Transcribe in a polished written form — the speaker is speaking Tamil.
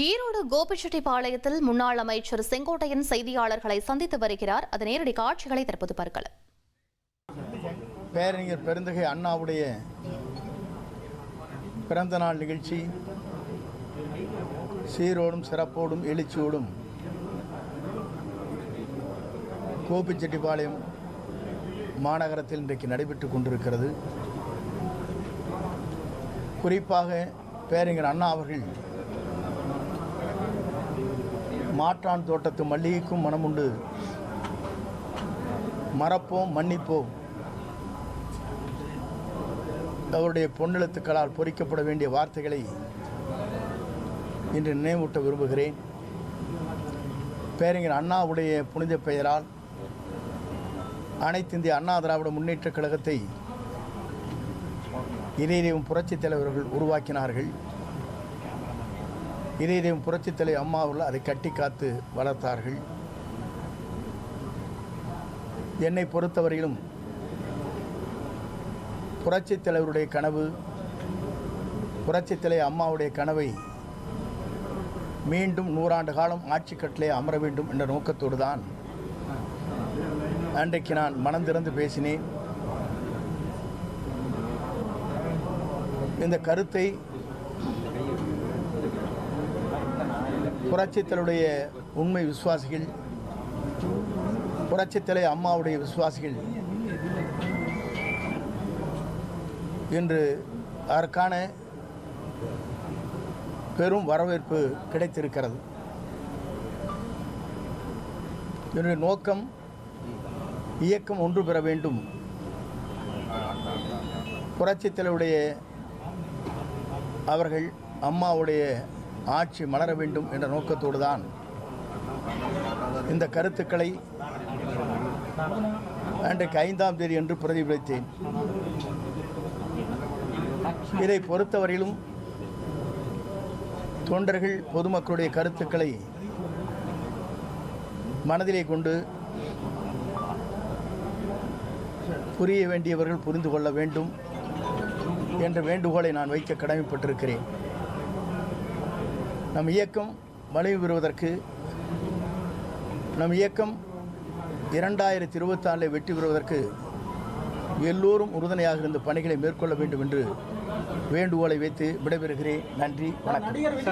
ஈரோடு கோபிச்செட்டிப்பாளையத்தில் முன்னாள் அமைச்சர் செங்கோட்டையன் செய்தியாளர்களை சந்தித்து வருகிறார். அது நேரடி காட்சிகளை தற்போது பார்க்கலாம். பேரறிஞர் பெருந்தகை அண்ணாவுடைய பிறந்த நாள் நிகழ்ச்சி சீரோடும் சிறப்போடும் எழுச்சியோடும் கோபிச்செட்டிப்பாளையம் மாநகரத்தில் இன்றைக்கு நடைபெற்றுக் கொண்டிருக்கிறது. குறிப்பாக பேரறிஞர் அண்ணா அவர்கள் மாற்றான் தோட்டத்து மல்லிகைக்கும் மனமுண்டு, மறப்போம் மன்னிப்போம், அவருடைய பொன்னெழுத்துக்களால் பொறிக்கப்பட வேண்டிய வார்த்தைகளை இன்று நினைவூட்ட விரும்புகிறேன். பேரறிஞர் அண்ணாவுடைய புனித பெயரால் அனைத்து இந்திய அண்ணா திராவிட முன்னேற்றக் கழகத்தை இதயம் புரட்சித் தலைவர்கள் உருவாக்கினார்கள். இதயம் புரட்சித் தலைவர் அம்மா அவர்கள் அதை கட்டி காத்து வளர்த்தார்கள். என்னை பொறுத்தவரையிலும் புரட்சித் தலைவருடைய கனவு, புரட்சித் தலைவர் அம்மாவுடைய கனவை மீண்டும் 100 ஆண்டு காலம் ஆட்சி கட்டிலே அமர வேண்டும் என்ற நோக்கத்தோடு தான் அன்றைக்கு நான் மனம் திறந்து பேசினேன். இந்த கருத்தை புரட்சித் தலைவருடைய உண்மை விசுவாசிகள், புரட்சித் தலைவர் அம்மாவுடைய விசுவாசிகள் இன்று அதற்கான பெரும் வரவேற்பு கிடைத்திருக்கிறது. என்னுடைய நோக்கம் இயக்கம் ஒன்று பெற வேண்டும், புரட்சித் தலைவருடைய அவர்கள் அம்மாவுடைய ஆட்சி மலர வேண்டும் என்ற நோக்கத்தோடு தான் இந்த கருத்துக்களை அன்றைக்கு 5ஆம் தேதி என்று பிரதிபலித்தேன். இதை பொறுத்தவரையிலும் தொண்டர்கள் பொதுமக்களுடைய கருத்துக்களை மனதிலே கொண்டு புரிய வேண்டியவர்கள் புரிந்து கொள்ள வேண்டும் என்ற வேண்டுகோளை நான் வைக்க கடமைப்பட்டிருக்கிறேன். நம் இயக்கம் வலிமை பெறுவதற்கு, நம் இயக்கம் 2024 வெற்றி பெறுவதற்கு எல்லோரும் உறுதுணையாக இருந்த பணிகளை மேற்கொள்ள வேண்டும் என்று வேண்டுகோளை வைத்து விடைபெறுகிறேன். நன்றி, வணக்கம்.